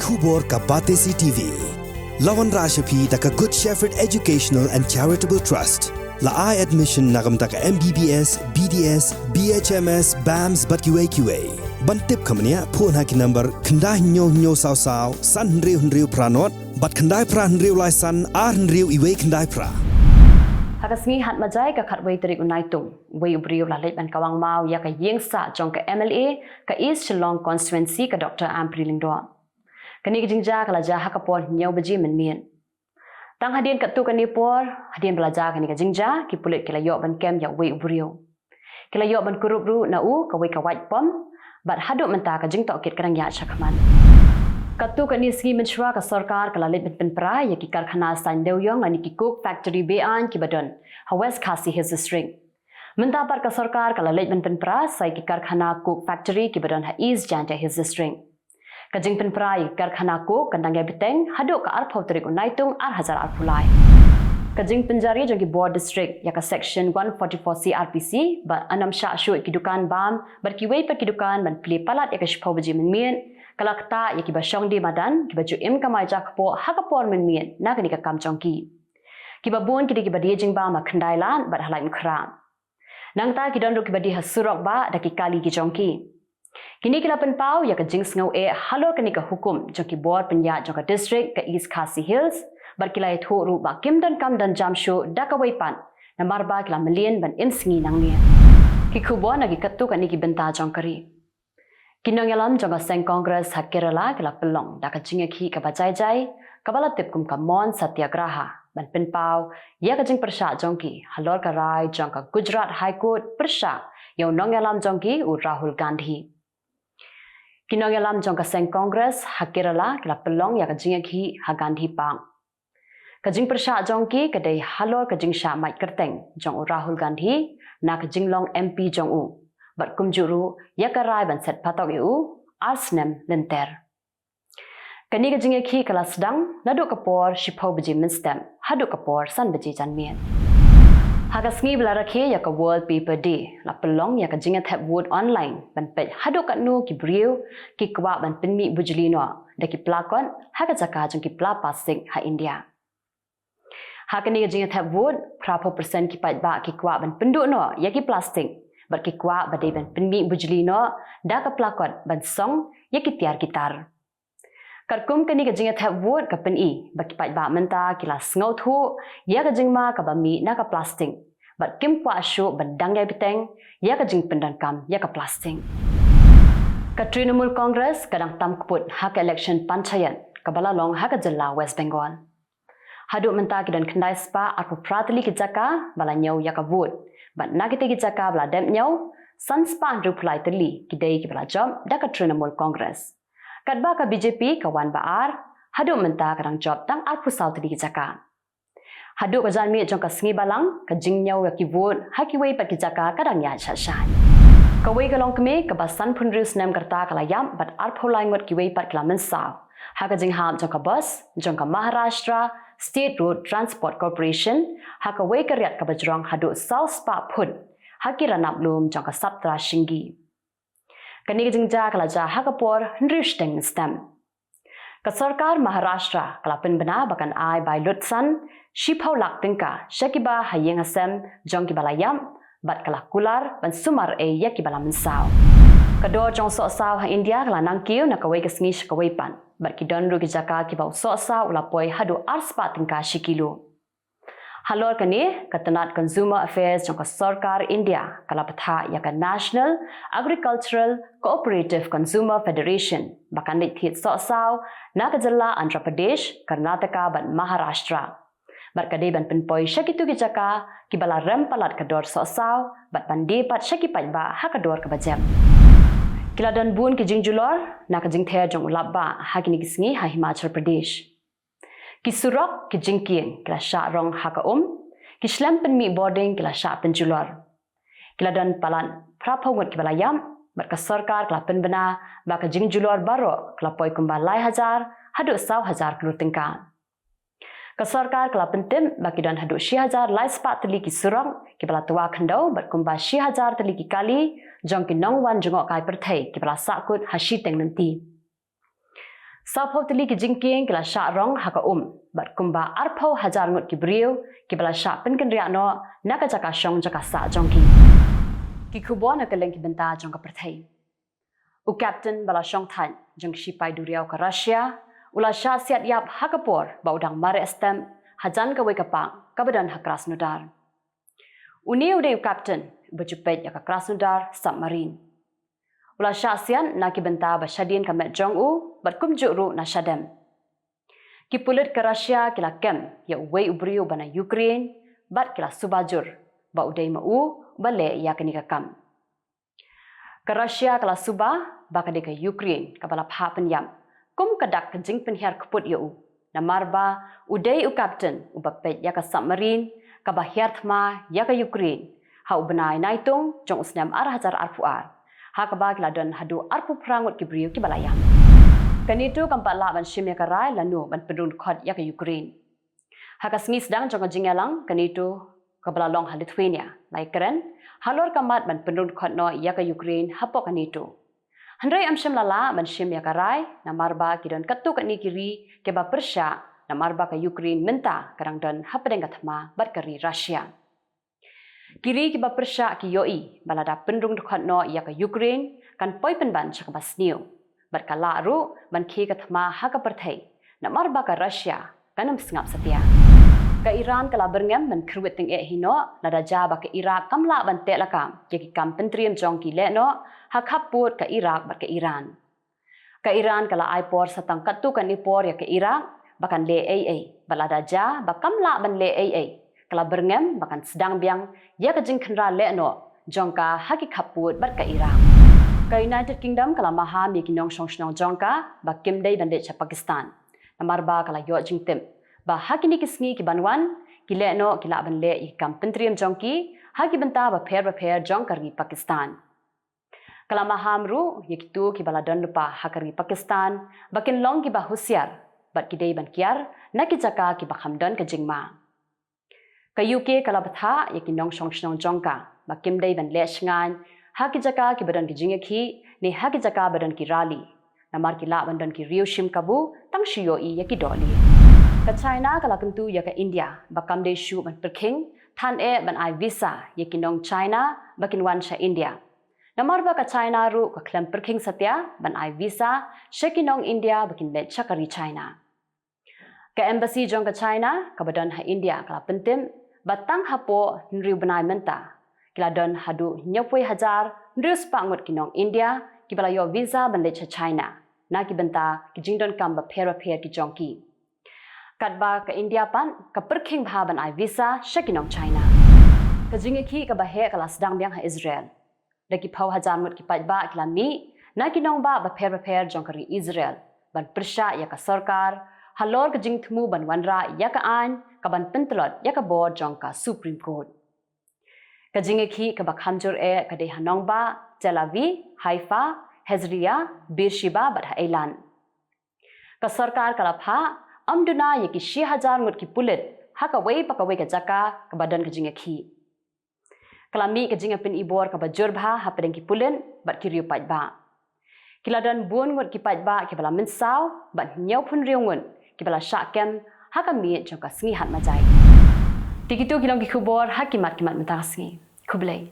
Khubor ka Pyrthei TV. Lawan Rashapi taka Good Shepherd Educational and Charitable Trust. La I admission nagam taka MBBS, BDS, BHMS, BAMS but QA. Bantip kamania phone haki number khandai nyo sao san hnriu pranot but khandai pra hnriu lai san ar hnriu iwe khandai pra. Hakasngi hat majai ka khatwei tarik Naitung wei ubriu la leit ban kawang mau ya ka yengsa jong ka MLA ka East Kylleng constituency ka Dr. Kylleng do. Kani kijingja kala ja hakapon nyau beji men. Tang hadien ka tu kani por hadien belajar kani kijingja ki pulit kila yok ban kem ya wei ubriu. Kila yok ban kurup ru na u ka wei ka white pom but haduk menta ka jing tok kit kadang ya chakman. Katu kani segi menshwa ka sarkar kala leit ben pra ya ki karkhana sain dewyong ani ki cook factory bean ki badon hawes khasi his string. Menta par ka sarkar kala leit ben pra sai ki karkhana cook factory ki badon ha east janta his string. Kajing pen pra ya karkhana cook kandang ya beteng haduk ka arpau tarik Naitung ar hazar ar pulai. Kajing penjari jong ki board district ya ka section 144 CRPC ba anam sha shu ki dukan bam bar ki wei per ki dukan ban pli palat ya ka shpau beji men kalakta ya ki ba shong di madan ki ba ju im kamai jak po hakapor men na kani ka kam chong ki ba bon ki ba di jing ba ma khandai lan bat halai mkhra nang ta ki don ru ki ba di hasurok ba da ki kali ki chong kini kila pen pau ya ka jing ngau e halor kani ka hukum jong ki board penya jong ka district ka East Khasi Hills bar kila e thoru ba kimdan kam dan jamsho da ka wei pan nambar ba kila million ban im singi nang ni ki Khubor na ki katu kani ki benta jong kari kinong yalam jong ka seng congress ha Kerala kila pelong da ka jing ki ka bajai jai ka bala tip kum ka mon satyagraha ban pen pau ya ka jing persha jong ki halor ka rai jong ka Gujarat High Court persha yo nong yalam jong ki u Rahul Gandhi kinong yalam jong ka seng congress ha Kerala kila pelong ya ka jing ki ha Gandhi pang kajing persha jong ki kadai halor kajing sha mai kerteng jong Rahul Gandhi na kajing long MP jong u bat kumjuru ya ka rai ban set patok u arsnem lenter kani kajing ki kala sedang nadu kapor shipau beji minstem hadu kapor san beji janmien hagasngi belarakhe ya ka world paper day la pelong ya kajing thap wood online ban pet hadu katnu ki briu ki kwa ban pinmi bujlino da ki plakon haga jaka jong ki pla pasing ha India hakani kajing thap wood prapo persen ki pat ba ki kwa ban penduk no ya ki plastik bar ki kwa badai ban pinmi bujlino da ka plakon ban song ya ki tiar gitar karkum kani kajing thap wood ka pen i ba ki pat ba menta ki la ngau thu ya kajing ma ka ba mi na ka plastik bat kim kwa shu ban dang ya biteng ya kajing pendan kam ya ka plastik ka Trinamool Congress kadang tam kuput hak election panchayat kabala long hak Jylla West Bengal haduk menta ki dan khandai spa aku pratli ki jaka bala nyau ya ka vote bat nagite ki jaka bala dem nyau san spa reply tli ki dei ki bala job da ka Trinamool Congress kadba ka BJP ka wan ba ar haduk menta kadang job tang ar pusau tli ki jaka haduk ka janmi jong ka sngi balang ka jing nyau ya ki vote haki wei pat ki jaka kadang ya shashan ka wei ka long kme ka ba san phunrus nem karta kala yam bat ar pholai ngot ki wei pat kala men saw haka jing ham jong ka bus jong ka Maharashtra State Road Transport Corporation haka wei karyat ka bajrong hadu South Spa Phut haki ranap lum jong ka Saptra Shingi kani jingja kala ja haka por hnristeng stem ka sarkar Maharashtra kala pen bana bakan ai by lutsan shipau lak tingka shakiba hayeng asem jong ki balayam bat kala kular ban sumar e yaki bala mensaw kador jong so saw ha India kala nangkiu na kawei kasngi kawei pan bat ki don ru ki jaka ki bau so saw ulapoi hadu arspa tingka shikilo halor kani katanat consumer affairs jong ka sarkar India kala patha ya ka National Agricultural Cooperative Consumer Federation bakan lit thit so saw na ka Jylla Andhra Pradesh Karnataka ban Maharashtra barkadei ban penpoi shakitu ki jaka ki bala rem palat kador so saw bat bande pat shaki pat ba hakador ka bajem kila dan bun ki jingjulor na ka jing the jong ulabba hakini kisngi ha Himachal Pradesh ki surok ki jingkien kila sha rong haka ki shlam pen mi boarding kila sha penjulor kila dan palan praphongot ki bala yam bar ka sarkar kila pen bana ba ka jingjulor baro kila poi kumba lai hazar hadu saw hazar kilo tingka ka sarkar kala pentim baki dan hadu 6000 lai spa teli ki surong ki bala tua khandau bat kumba 6000 teli ki kali jong ki nong wan jongok kai Pyrthei ki bala sakut hashi teng nanti Sapau teli ki jingking kila syak rong haka bat kumba arpau hajar ngut ki beriu ki bala syak penken riak no naka jaka syong jaka sak jongki. Ki Khubor na Kylleng ki benta jong ka Pyrthei. U captain bala syong tan jong sipai duriau ka Russia ula syak siat yap hakapor ba udang mare estem hajan ka wei kapang ka badan ha Krasnodar. Uni ude u captain bejupet ya ka Krasnodar submarine. Ula syasian na ki benta ba syadin ka met jong u bat kumjuk ru na syadem. Ki pulit ke Russia kila kem ya wei ubriu bana Ukraine bat kila subajur ba udai ma u bale ya kini ka kam. Ke Russia kala suba ba ka de ke Ukraine ka bala pha penyam kum kadak ke jing penhiar keput ya u. Na marba udai u captain u bapet ya ka submarine ka ba hiar thma ya ka Ukraine ha u benai Naitung jong usnam hajar arfuar. Hakaba kila don hadu arpu prangut ki beriu ki balayam. Kanitu kampat la ban shimya karai lanu ban pedun khot ya ke Ukraine. Haka sengi sedang jong Jylla kanitu ka balalong ha Lithuania. Lai keren halor kamat ban pedun khot no ya ke Ukraine hapok kanitu. Handrai amsham lala ban shimya karai na marba ki don katu ka ni kiri ke ba persya na marba ka Ukraine menta karang don hapadeng kathma bat kari Russia. Kiri ki ba persya ki yoi balada pendung khot no ya ka Ukraine kan poi penban chak basniu. Berkala ru ban ki kathma ha ka Pyrthei na marba ka Russia kanam sengap setia. Ka Iran kala berngem ban kruwet ting hino na daja ba ka Iraq kamla ban te lakam ki kam pentriam jong ki le no ha khaput ka Iraq bat ka Iran. Ka Iran kala aipor satang katu kan ipor ya ka Iraq bakan le balada ja ba kamla ban le kala berngem bakan sedang biang ya ka jing khenra le no jongka haki khaput bat ka Iraq. Ka United Kingdom kala maha mi kinong song jongka ba kimdei bande cha Pakistan. Namarba kala yo jing tim ba hakini kisngi ki banwan ki le no kila ban le I kam pentriam jongki haki benta ba pher jong kari Pakistan. Kala maham ru yikitu ki baladon lupa hakari Pakistan bakin long ki ba husiar bat ki dei ban kiar na ki jaka ki ba khamdon ka jingma. Ka UK kala batha yakinong song jongka ba kimdei ban le shngan haki jaka ki badan ki jingeki ni haki jaka badan ki rali namar ki la bandan ki riushim kabu tang shiyo I yaki doli. Ka China kala kentu ya ka India bakam de shu ban perking than ban ai visa yakinong China bakin wan sha India. Namar ba ka China ru ka klem perking satya ban ai visa shekinong India bakin le chakari China. Ka embassy jong ka China ka badan ha India kala pentim batang hapo nriu benai menta kila don hadu nyopoi hajar nriu spangut kinong India ki balayo visa ban le cha China na ki benta ki jingdon kam ba pher ki jongki. Katba ka India pan ka perking bha ban ai visa shekinong China. Ka jingeki ka bahe kala sedang biang ha Israel. Daki pau hajar mut ki patba kila mi na kinong ba pher jong kari Israel ban persya ya ka sarkar halor ka jing thmu ban wanra ya ka an ka ban pentlot ya ka board jong ka Supreme Court. Ka jingeki ka bakhamjur ka de hanong ba Tel Aviv, Haifa, Hezria, Beersheba bat ha Elan. Ka sarkar kala pha amduna yaki 6000 ngut ki pulit ha ka wei ka jaka ka badan ka jingeki. Kalami ka jingapin ibor ka bajur bha ha pedeng ki pulin bat ki riu pat ba. Kiladan buon ngut ki pat ba ki bala mensaw bat nyau pun riu ngut ki bala syakem ha ka mi jong ka sngi hat majai. Tikitu kilong ki Khubor hakimat mentang sngi. Kublai.